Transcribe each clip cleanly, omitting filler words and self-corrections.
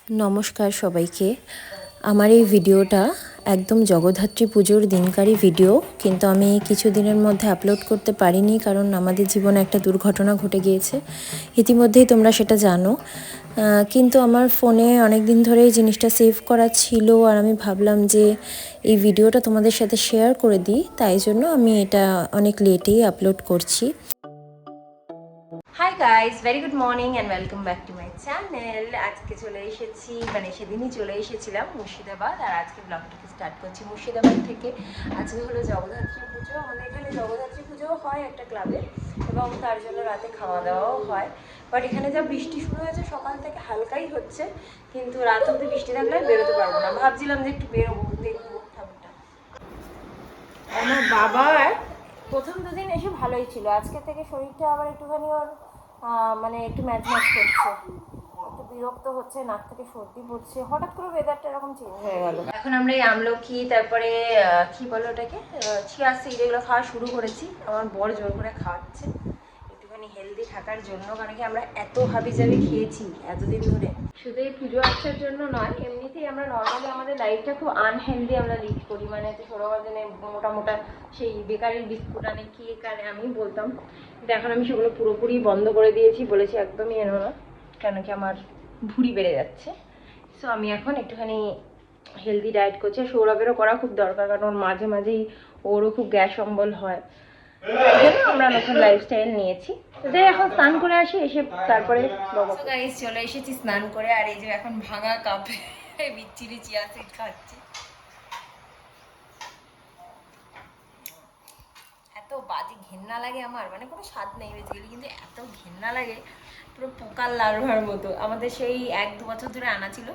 নমস্কার সবাইকে। আমার এই ভিডিওটা একদম জগদ্ধাত্রী পুজোর দিনকারই ভিডিও, কিন্তু আমি কিছুদিনের মধ্যে আপলোড করতে পারিনি কারণ আমাদের জীবনে একটা দুর্ঘটনা ঘটে গিয়েছে। ইতিমধ্যেই তোমরা সেটা জানো, কিন্তু আমার ফোনে অনেক দিন ধরেই জিনিসটা সেভ করা ছিল আর আমি ভাবলাম যে এই ভিডিওটা তোমাদের সাথে শেয়ার করে দিই, তাই জন্য আমি এটা অনেক লেটেই আপলোড করছি। Hi guys, very good morning and welcome back to my channel. আজকে চলে এসেছি, মানে সেদিনই চলে এসেছিলাম মুর্শিদাবাদ, আর আজকে ব্লগটাকে স্টার্ট করছি মুর্শিদাবাদ থেকে। আজকে হলো জগদ্ধাত্রী পুজো। আমাদের এখানে জগদ্ধাত্রী পুজোও হয় একটা ক্লাবে, এবং তার জন্য রাতে খাওয়া দাওয়াও হয়। বাট এখানে যা বৃষ্টি শুরু হয়েছে সকাল থেকে, হালকাই হচ্ছে, কিন্তু রাত অব্দি বৃষ্টি থাকলে বেরোতে পারবো না। ভাবছিলাম যে একটু বেরোবো, দেখবো ঠাকুরটা। আমার বাবার প্রথম দুদিন এসে ভালোই ছিল, আজকে থেকে শরীরটা আবার একটুখানি ওর মানে একটু ম্যাচ করছে, একটু বিরক্ত হচ্ছে, নাক থেকে সর্দি পড়ছে, হঠাৎ করে ওয়েদারটা এরকম চেঞ্জ হয়ে গেল। এখন আমরা এই আমলকি, তারপরে কি বলো ওটাকে, চিয়া সিড, এগুলো খাওয়া শুরু করেছি। আমার বর জোর করে খাওয়াচ্ছে একটুখানি হেলদি থাকার জন্য, কারণ কি আমরা এত হাবিজাবি খেয়েছি এতদিন ধরে। শুধু এই পুজো আসার জন্য নয়, এমনিতেই আমরা নর্মালি আমাদের লাইফটা খুব আনহেলদি আমরা লিড করি। মানে ছোটোবেলায় মোটা মোটা সেই বেকারির বিস্কুট আনে, কেক আনে, আমি বলতাম, কিন্তু এখন আমি সেগুলো পুরোপুরি বন্ধ করে দিয়েছি। বলেছি একদমই এনো না, কেন কি আমার ভুঁড়ি বেড়ে যাচ্ছে। সো আমি এখন একটুখানি হেলদি ডায়েট করছি। সৌরভেরও করা খুব দরকার, কারণ ওর মাঝে মাঝেই ওরও খুব গ্যাস অম্বল হয়। তাই জন্য আমরা নতুন লাইফস্টাইল নিয়েছি। যাই এখন স্নান করে আসি, এসে তারপরে গাইস চলে এসেছি স্নান করে। আর এই যে এখন ভাঙা কাপে বিচ্ছিরি চিয়া সিড খাচ্ছি। এত বাজে ঘেন্না লাগে আমার, মানে কোনো স্বাদ নেই বেসিক্যালি, কিন্তু এত ঘেন্না লাগে, পুরো পোকার লার্ভার মতো। আমাদের সেই 1-2 বছর ধরে আনা ছিল,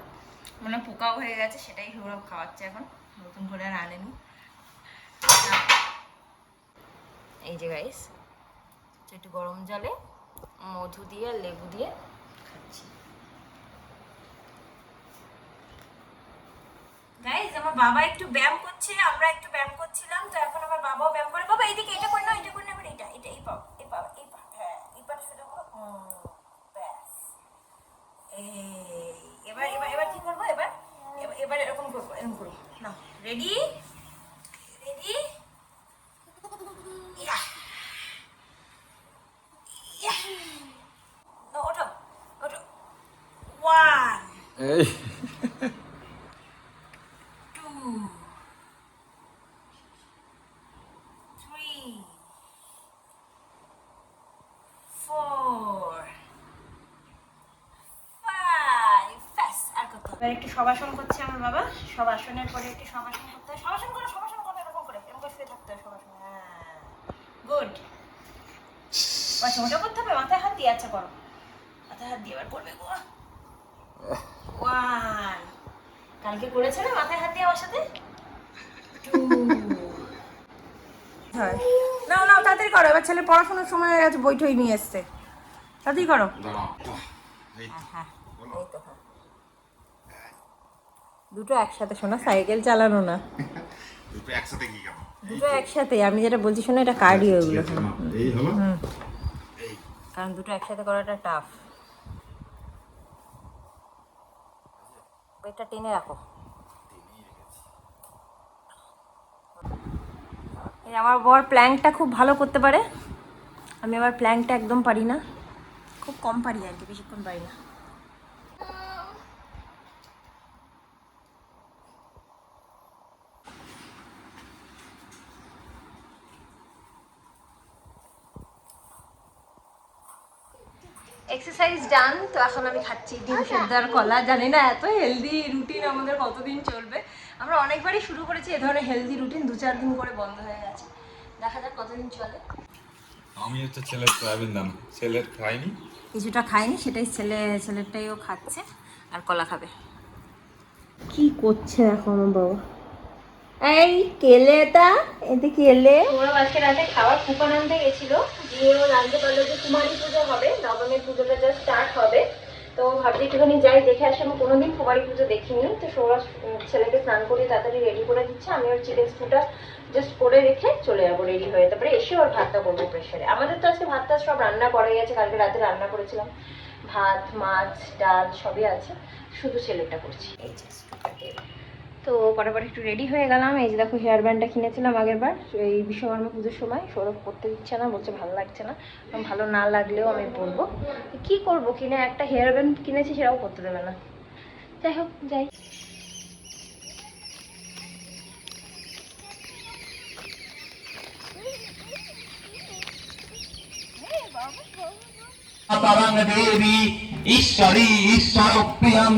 মানে পোকাও হয়ে গেছে, সেটাই সৌরভ খাওয়াচ্ছে এখন, নতুন করে আর আনেনি। এই যে গাইস, একটু গরম জলে মধু দিয়ে লেবু দিয়ে খাচ্ছি। গাইস আমার বাবা একটু ব্যায়াম করছে, আমরা একটু ব্যায়াম করছিলাম, তো এখন আমার বাবাও ব্যায়াম করে। বাবা এইদিকে, এটা করে না, এটা করে না, এবার এটা এটা এই পাও, এই পাও, এই পাও, হ্যাঁ এই পাটা সোজা করো, ব্যাস। এই এবার এবার এবার কি করবো, এবার এবার এরকম করবো, এরকম করবো না। রেডি রেডি, ইয়া ইয়া, না ওঠো ওঠো, 1 এই 2 3 4 এবার একটু শবাসন করছে আমার বাবা। শবাসনের পরে একটু শবাসন করতে হয়, শবাসন করো, শবাসন করো, এরকম করে শুয়ে থাকতে হয় শবাসন। হ্যাঁ গুড। আচ্ছা ওটা করতে হবে, মাথায় হাত দিয়ে। আচ্ছা করো, মাথায় হাত দিয়ে এবার করবে গো। 1, কালকে করেছে না মাথায় হাত দিয়ে আমার সাথে। 2, হ্যাঁ নাও নাও তাড়াতাড়ি করো, এবার ছেলে পড়াশোনার সময় হয়ে গেছে, বই টই নিয়ে এসছে, তাড়াতাড়ি করো। হ্যাঁ এই তো, হ্যাঁ দুটো একসাথে, শোনা সাইকেল চালানো না, দুটো একসাথে কি কেমন? দুটো একসাথে। আমি যেটা বলছি শোনো, এটা কার্ডিও এগুলো, এই হলো এই, কারণ দুটো একসাথে করাটা টাফ। পেটটা টেনে রাখো। এই আমার বর প্ল্যাঙ্কটা খুব ভালো করতে পারে, আমি আবার প্ল্যাঙ্কটা একদম পারি না, খুব কম পারি আর কি, বেশিক্ষণ পারি না। এক্সারসাইজ ডান, তো এখন আমি খাচ্ছি ডিম সেদ্ধ আর কলা। জানি না এত হেলদি রুটিন আমাদের কতদিন চলবে। আমরা অনেকবারই শুরু করেছি এ ধরনের হেলদি রুটিন, 2-4 দিন করে বন্ধ হয়ে গেছে, দেখা যাক কতদিন চলে। আমি হচ্ছে ছেলের সয়াবিন দাম, ছেলের খাইনি, কিছুটা খায়নি, সেটাই ছেলেরটাইও খাচ্ছে, আর কলা খাবে। কি করছে এখন বাবা? এই কেলেটা, এতে কেলে ওরা আজকে রাতে খাবার কুপন আনতে গেছিল, দিয়ে ও জানতে পারলো যে কুমারী পুজো হবে, নবমীর পুজোটা জাস্ট স্টার্ট হবে। তো ভাবছি একটুখানি যাই দেখে আসি, আমি কোনোদিন কুমারী পুজো দেখিনি। তো সৌরভ ছেলেকে স্নান করে তাড়াতাড়ি রেডি করে দিচ্ছে, আমি ওর চিকেন স্টুটা জাস্ট করে রেখে চলে যাবো রেডি হয়ে, তারপরে এসে ওর ভাতটা করবো প্রেশারে। আমাদের তো আজকে ভাতটা সব রান্না করা গেছে, কালকে রাতে রান্না করেছিলাম, ভাত, মাছ, ডাল সবই আছে, শুধু ছেলেটা করছি। তো পটাপট একটু রেডি হয়ে গেলাম। এই যে দেখো হেয়ার ব্যান্ডটা কিনেছিলাম আগের বার এই বিশ্বকর্মা পুজোর সময়। সৌরভ করতে দিচ্ছে না, বলছে ভালো লাগছে না। ভালো না লাগলেও আমি পরবো, কি করব, কিনে একটা হেয়ার ব্যান্ড কিনেছি সেটাও করতে দেবে না। যাই হোক, যাই। তরং দেবী ঈশ্বরী ঈশ্বর প্রিয়ম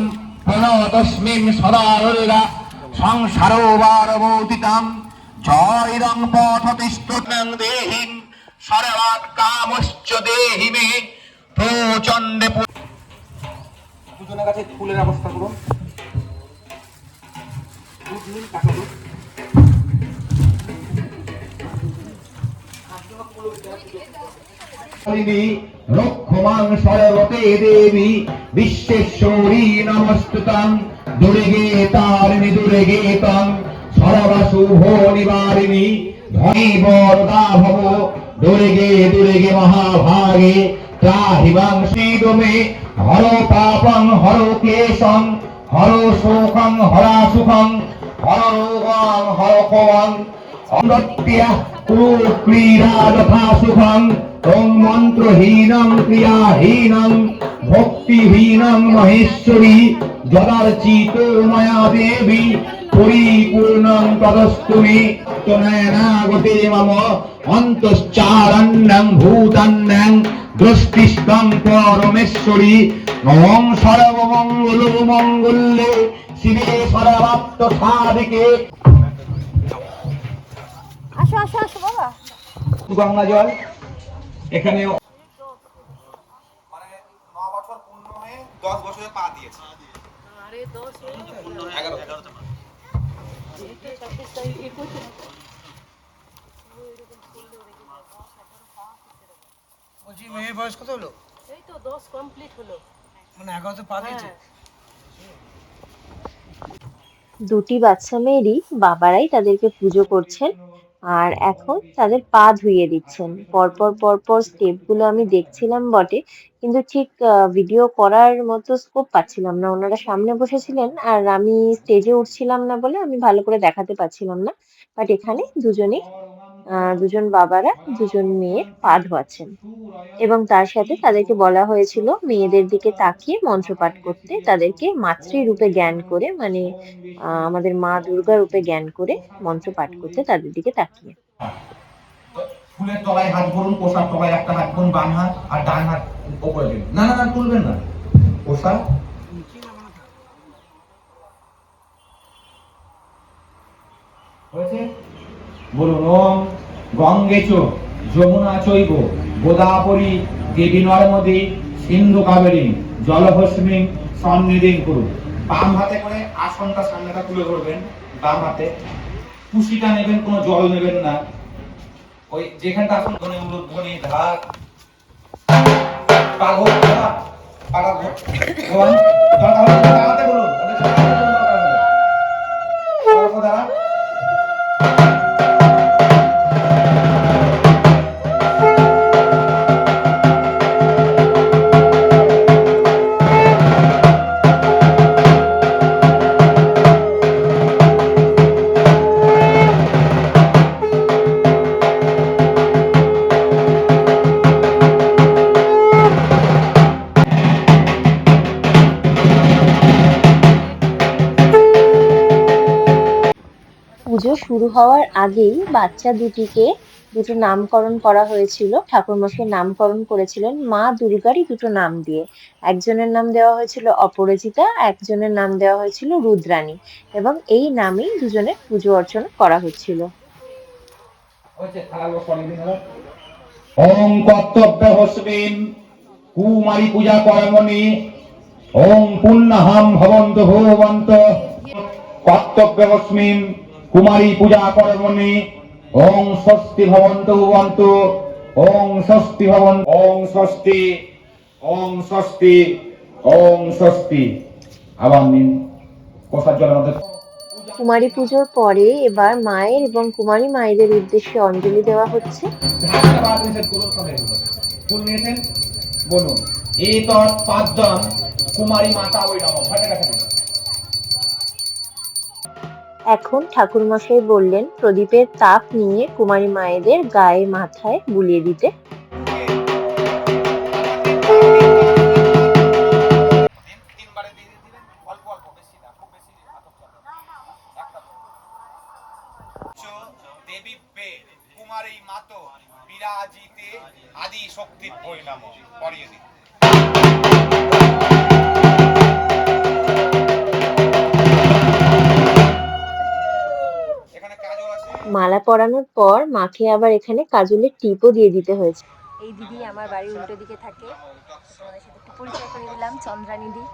প্রণতস্মিং সদা দুর্গা সংসারোবারবোদিতাম জয়রং পথতিষ্ঠং দেহিং সর্বাৎ কামশ্চ দেহি মে প্রচণ্ডে। পুজোর কাছে ফুলের ব্যবস্থা করুন। রক্ষমাং সর্বতে দেবী বিশ্বেশ্বরী নমস্তুতাং দুর্গে তারিণী দুর্গে তং সর্বশুভ নিবারিণী ধনী বরদা ভব দুর্গে দুর্গে মহাভাগে ত্রাহিমাং শ্রীদমে হর পাপং হর ক্লেশং হর শোকং হরা সুখং হর রোগং হর ক্ষমং অমৃত্যা কুরু ক্রীড়া যথা সুখং ওং মন্ত্রহীনং ক্রিয়াহীনং ভক্তিহীনং মহেশ্বরী যদার্চিত ময়া দেবী পরিপূর্ণং তদস্তু মে তনয়নাগতে মম অন্তশ্চারণ্যং ভূতান্যং দৃষ্টিস্তং পরমেশ্বরী ওং সর্বমঙ্গল মঙ্গলে শিবে সর্বাত্ম সাধিকে। আসো আসো আসো বাবা। গঙ্গা জল এখানে মানে 9 বছর পূর্ণ হয়ে 10 বছরে পা দিয়েছে। আরে 10 11 বলছি মেয়ের বয়স কত হলো? এই তো 10 কমপ্লিট হলো। মানে 11তে পা দিয়েছে। দুটি বাচ্চা মেয়েরই বাবারাই তাদেরকে পুজো করছেন, আর এখন তাদের পা ধুইয়ে দিচ্ছেন। পরপর পরপর স্টেপগুলো আমি দেখছিলাম বটে, কিন্তু ঠিক ভিডিও করার মতো স্কোপ পাচ্ছিলাম না। ওনারা সামনে বসেছিলেন আর আমি স্টেজে উঠছিলাম না বলে আমি ভালো করে দেখাতে পাচ্ছিলাম না। বাট এখানে দুজন বাবারা দুজন মেয়ের পা ধোয়াচ্ছেন, এবং তার সাথে তাদেরকে বলা হয়েছিল মেয়েদের দিকে তাকিয়ে মন্ত্রপাঠ করতে, তাদেরকে মাতৃরূপে জ্ঞান করে, মানে আমাদের মা দুর্গা রূপে জ্ঞান করে মন্ত্র পাঠ করতে তাদের দিকে তাকিয়ে। ফুলের তলায় হাত ভরুন, পোষার তলায় একটা হাত ভরুন, বাম হাত আর ডান হাত উপরে দিন। না না না, তুলবেন না। পোষা হয়েছে? বলুন ওম গঙ্গে চ যমুনা চৈব গোদাবরী দেবী নর্মদে সিন্ধু কাবেরী জলহস্মিং সন্নিধিং করুন। বাম হাতে করে আসনটা সামনেটা তুলে ধরবেন, বাম হাতে কুশিটা নেবেন, কোনো জল নেবেন না। ওই যেখানটা আসন ধরে উলুধ্বনি ধাক পাগল ধরা পাগল ভগবান দরকার হলে দাঁড়াতে বলুন, ওদের সাথে দরকার হলে পুজো শুরু হওয়ার আগেই বাচ্চা দুটো নামকরণ করা হয়েছিল। ঠাকুরমশাই নামকরণ করেছিলেন মা দুর্গারই দুটো নাম দিয়ে। একজনের নাম দেওয়া হয়েছিল অপরাজিতা, একজনের নাম দেওয়া হয়েছিল রুদ্রাণী, এবং এই নামেই দুজনের পুজো অর্চনা করা হচ্ছিল। ওম কর্তব্য হস্মিন কুমারী পূজা কর্মণি ওম পুণ্যহম ভবন্ত ভবন্ত কর্তব্য হস্মিন কুমারী পূজা কর্মণি ওম স্বস্তি ভবন্ত ভবন্ত ওম স্বস্তি ভবন ওম স্বস্তি ওম স্বস্তি ওম স্বস্তি। আবার নিন কোষার জলের মধ্যে। কুমারী পুজোর পরে এবার মায়ের এবং কুমারী মায়েদের উদ্দেশ্যে অঞ্জলি দেওয়া হচ্ছে। ফুল নিয়েছেন বলুন। এতৎ পাদ্যম কুমারী মাতা ওই নম। ঘটে গেছে। এখন ঠাকুরমশাই বললেন প্রদীপের তাপ নিয়ে কুমারী মায়েদের গায়ে মাথায় বুলিয়ে দিতে। তিনবারে দিয়ে দিলেন, অল্প অল্প, বেশি না, খুব বেশি আতপ চাপ না। দেবী বে কুমারী মাতো বিরাজিতে আদি শক্তি পরিণাম পরিয়ে দিন। এখানে কাজল আছে। মালা পরানোর পর মাকে আবার এখানে কাজলের টিপও দিয়ে দিতে হয়েছে। এই দিদি আমার বাড়ির উল্টো দিকে থাকে, তোমাদের সাথে একটু পরিচয় করে দিলাম, চন্দ্রানিদি।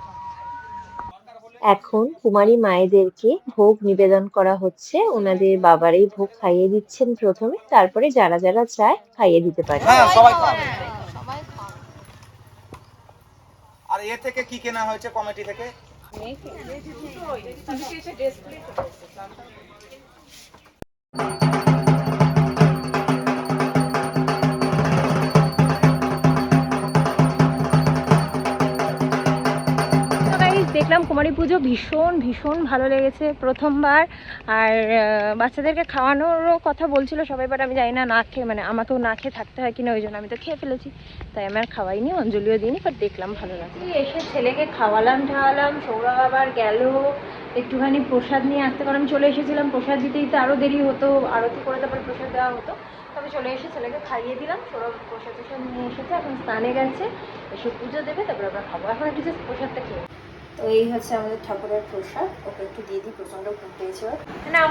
এখন কুমারী মায়েদেরকে ভোগ নিবেদন করা হচ্ছে। ওনাদের বাবারাই ভোগ খাইয়ে দিচ্ছেন প্রথমে, তারপরে যারা যারা চায় খাইয়ে দিতে পারে। হ্যাঁ, সবাই খাবে। আর এ থেকে কি কেনা হয়েছে কমিটি থেকে? দেখলাম কুমারী পুজো ভীষণ ভীষণ ভালো লেগেছে প্রথমবার। আর বাচ্চাদেরকে খাওয়ানোরও কথা বলছিল সবাই, বাট আমি জানি না না খেয়ে, মানে আমাকেও না খেয়ে থাকতে হয় কিনা, ওই জন্য আমি তো খেয়ে ফেলেছি, তাই আমি আর খাওয়াইনি, অঞ্জলিও দিইনি, বাট দেখলাম ভালো লাগছে। এসে ছেলেকে খাওয়ালাম ঠাওয়ালাম, সৌরভ আবার গেল একটুখানি প্রসাদ নিয়ে আসতে, কারণ আমি চলে এসেছিলাম, প্রসাদ দিতে দিতে আরও দেরি হতো, আরতি করে তারপরে প্রসাদ দেওয়া হতো। তবে চলে এসে ছেলেকে খাইয়ে দিলাম, সৌরভ প্রসাদ টোসাদ নিয়ে এসেছে, এখন স্নানে গেছে, এসে পুজো দেবে, তারপরে আমরা খাবো। এখন একটু জাস্ট প্রসাদটা খেয়ে। তো এই হচ্ছে আমাদের ঠাকুরের প্রসাদ, ওকে একটু দিয়ে দিই, প্রচণ্ড ঘুম পেয়েছে নাম।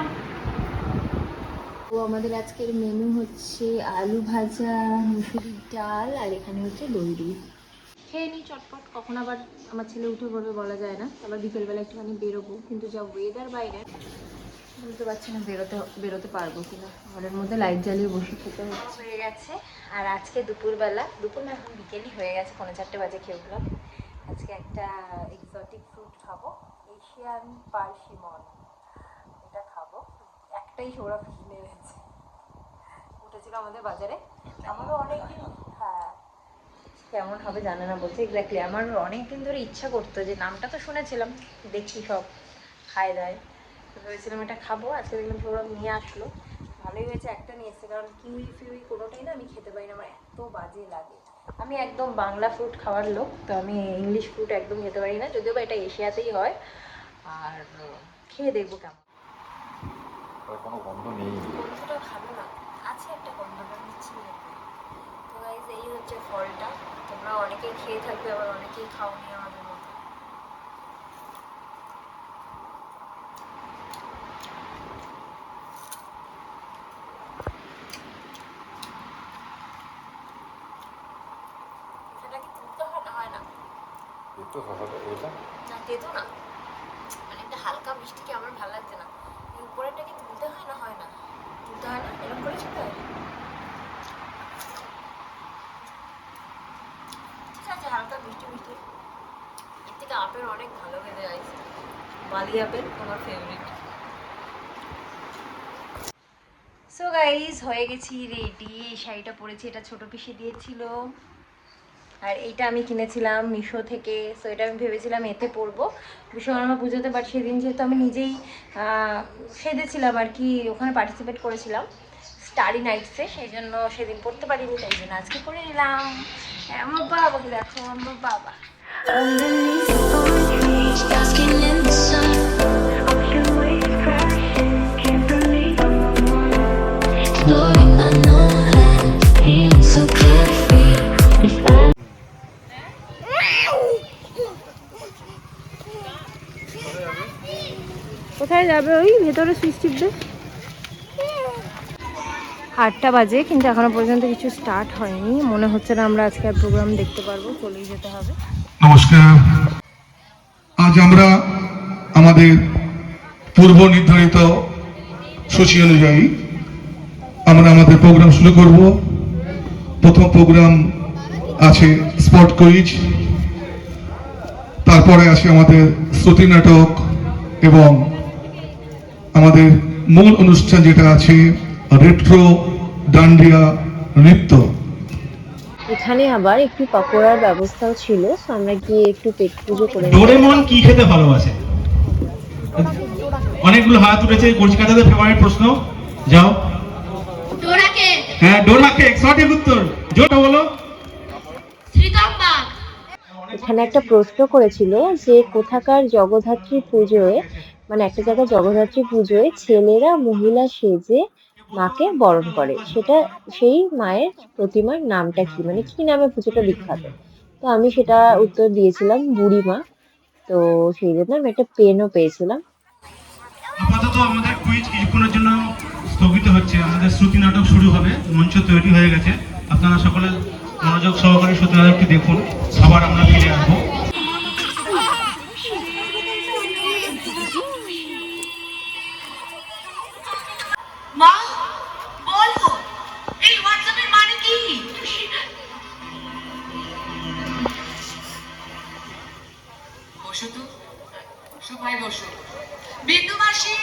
তো আমাদের আজকের মেনু হচ্ছে আলু ভাজা, মুসুরির ডাল, আর এখানে হচ্ছে দই। খেয়ে নিই চটপট, কখন আবার আমার ছেলে উঠে পড়বে বলা যায় না, আবার বিকেলবেলা একটুখানি বেরোবো, কিন্তু যা ওয়েদার বাইরে বুঝতে পারছি না বেরোতে পারবো কিনা। ঘরের মধ্যে লাইট জ্বালিয়ে বসে খেতে হয়ে গেছে। আর আজকে দুপুর না, এখন বিকেলই হয়ে গেছে, 4:45 বাজে খেয়ে উঠলাম। আজকে একটা এক্সোটিক ফ্রুট খাবো, এশিয়ান পার্সিমন, এটা খাবো। একটাই সৌরভ কিনে এনেছে, উঠেছিল আমাদের বাজারে। আমারও অনেকদিন, হ্যাঁ কেমন হবে জানে না বলছে এক্স্যাক্টলি, আমার অনেকদিন ধরে ইচ্ছা করতো, যে নামটা তো শুনেছিলাম, দেখি সব খায় দায়, তো ভেবেছিলাম এটা খাবো। আজকে দেখলাম সৌরভ নিয়ে আসলো, ভালোই হয়েছে একটা নিয়ে এসছে, কারণ কিউই ফিউই কোনোটাই না আমি খেতে পারি না, আমার এত বাজে লাগে। আমি একদম বাংলা ফ্রুট খাওয়ার লোক, তো আমি ইংলিশ ফ্রুট একদম খেতে পারি না, যদিও বা এটা এশিয়াতেই হয়। আর খেয়ে দেখবো কেমন। কোনো গন্ধ নেই, গন্ধটা ভালো না, আছে একটা গন্ধটা নিচ্ছি। তো গাইজ এই হচ্ছে ফলটা, তোমরা অনেকেই খেয়ে থাকবে, আবার অনেকেই খাওনি আমাদের মতো। এটা কি তুলতে হয় না? একটু শশাটা এটা না তেতো না, মানে একটা হালকা মিষ্টি, কি আমার ভালো লাগছে না। এই উপরেটা কি তুলতে হয় না? তুলতে হয় না, এরকম করে খেতে হয়। ঠিক আছে, হালকা মিষ্টি। এর থেকে আপেল অনেক ভালো খেতে চাইছে, বালি আপেল আমার ফেভারিট। সো গাইজ হয়ে গেছি রেডি। এই শাড়িটা পরেছি, এটা ছোট পিসি দিয়েছিল, আর এইটা আমি কিনেছিলাম মিশো থেকে। সো এটা আমি ভেবেছিলাম এতে পরবো বিশ্বকর্মা পুজোতে, বাট সেদিন যেহেতু আমি নিজেই সেজেছিলাম আর কি, ওখানে পার্টিসিপেট করেছিলাম স্টারি নাইটসে, সেই জন্য সেদিন পরতে পারিনি, তাই জন্য আজকে পরে নিলাম। আমার বাবাকে দেখো, আমার বাবা কোথায় যাবে? ওই ভেতরে সুইচ টিপবে। 8টা বাজে, কিন্তু এখনো পর্যন্ত কিছু স্টার্ট হয়নি, মনে হচ্ছে না আমরা আজকে আর প্রোগ্রাম দেখতে পারবো, চলেই যেতে হবে। নমস্কার। আজ আমরা আমাদের পূর্ব নির্ধারিত সূচি অনুযায়ী আমরা আমাদের প্রোগ্রাম শুরু করব। প্রথম প্রোগ্রাম আছে স্পট কুইজ, তারপরে আছে আমাদের শ্রুতি নাটক, এবং আমাদের মূল অনুষ্ঠান যেটা আছে রেট্রো ডান্ডিয়া নৃত্য। এখানে আবার একটু পাকোড়ার ব্যবস্থাও ছিল, তো আমরা গিয়ে একটু পেট পুজো করে নিলাম। ডোরেমন কি খেতে ভালোবাসে? অনেকগুলো হাত উঠেছে, কচিকাচাদের ফেভারিট প্রশ্ন। যাও। ডোরা কেক, হ্যাঁ, ডোরা কেক সঠিক উত্তর। জোরটা বলো। শ্রীতম্বা, এখানে একটা প্রশ্ন করেছিল যে কোথাকার জগদ্ধাত্রী পুজোয়, মানে একটা জায়গায় জগদ্ধাত্রী পুজোয় ছেলেরা মহিলা সেজে মাকে বরণ করে, সেটা সেই মায়ের প্রতিমার নামটা কি, মানে কি নামে পুজোটা বিখ্যাত। তো আমি সেটা উত্তর দিয়েছিলাম বুড়িমা। তো সেই জন্য আমি একটা পেনও পেয়েছিলাম। আপাতত আমাদের কুইজ কিছুক্ষণের জন্য স্থগিত হচ্ছে, আমাদের শ্রুতি নাটক শুরু হবে, মঞ্চ তৈরি হয়ে গেছে। আপনারা সকলে মনোযোগ সহকারে শ্রুতি নাটকটি দেখুন, আবার আমরা ফিরে আসবো। মা বলো এই হোয়াটসঅ্যাপের মানে কি? বসো তো, সবাই বসো। বিন্দু মাসি,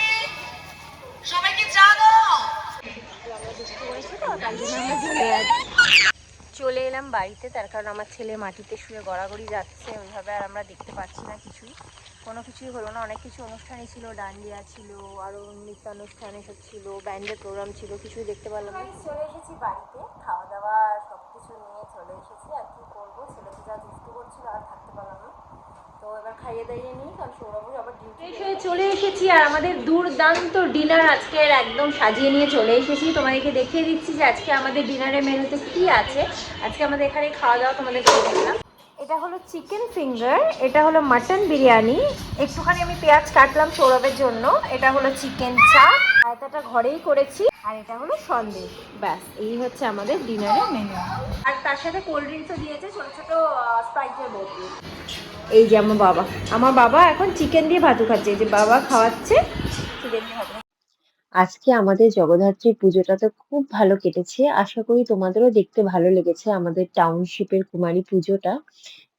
সবাইকে চা দাও। চলে এলাম বাড়িতে, তার কারণ আমার ছেলে মাটিতে শুয়ে গড়াগড়ি যাচ্ছে ওইভাবে, আর আমরা দেখতে পাচ্ছি না কিছুই, কোনো কিছুই হলো না। অনেক কিছু অনুষ্ঠানই ছিল, ডান্ডিয়া ছিল, আরও নৃত্যানুষ্ঠান এসব ছিল, ব্যান্ডের প্রোগ্রাম ছিল, কিছুই দেখতে পারলাম না। চলে এসেছি বাড়িতে, খাওয়া দাওয়া সব কিছু নিয়ে চলে এসেছি। আর কি করবো, ছেলেকে যা দুষ্টু করছিল আর থাকতে পারলাম না, তো এবার খাইয়ে দাইয়ে নিই, কারণ সৌরভের আবার ডিউটি। হয়ে চলে এসেছি আর আমাদের দুর্দান্ত ডিনার আজকের একদম সাজিয়ে নিয়ে চলে এসেছি। তোমাদেরকে দেখিয়ে দিচ্ছি যে আজকে আমাদের ডিনারের মেনুতে কি আছে। আজকে আমাদের এখানে খাওয়া দাওয়া তোমাদেরকে দেখলাম। এটা হলো চিকেন ফিঙ্গার, এটা হলো মাটন বিরিয়ানি, একটুখানি আমি পেঁয়াজ কাটলাম সৌরভের জন্য, এটা হলো চিকেন চাপ, আয়তাটা ঘরেই করেছি, আর এটা হলো সন্দেশ। ব্যাস, এই হচ্ছে আমাদের ডিনারের মেনু। আর তার সাথে কোল্ড ড্রিঙ্কসও দিয়েছে, ছোট ছোট স্প্রাইটের বোতল। এই যে আমার বাবা এখন চিকেন দিয়ে ভাতু খাচ্ছে, এই যে বাবা খাওয়াচ্ছে চিকেন দিয়ে ভাতু। আজকে আমাদের জগদ্ধাত্রী পুজোটা তো খুব ভালো কেটেছে, আশা করি তোমাদেরও দেখতে ভালো লেগেছে আমাদের টাউনশিপের কুমারী পুজোটা।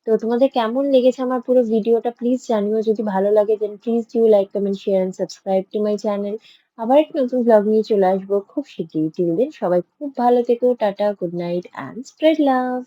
তো তোমাদের কেমন লেগেছে আমার পুরো ভিডিওটা প্লিজ জানিও, যদি ভালো লাগে then please do like, comment, share and subscribe to my channel. আবার একটা নতুন ব্লগ নিয়ে চলে আসবো খুব শিগগিরই। টিল দেন সবাই খুব ভালো থেকো, tata, good night and spread love.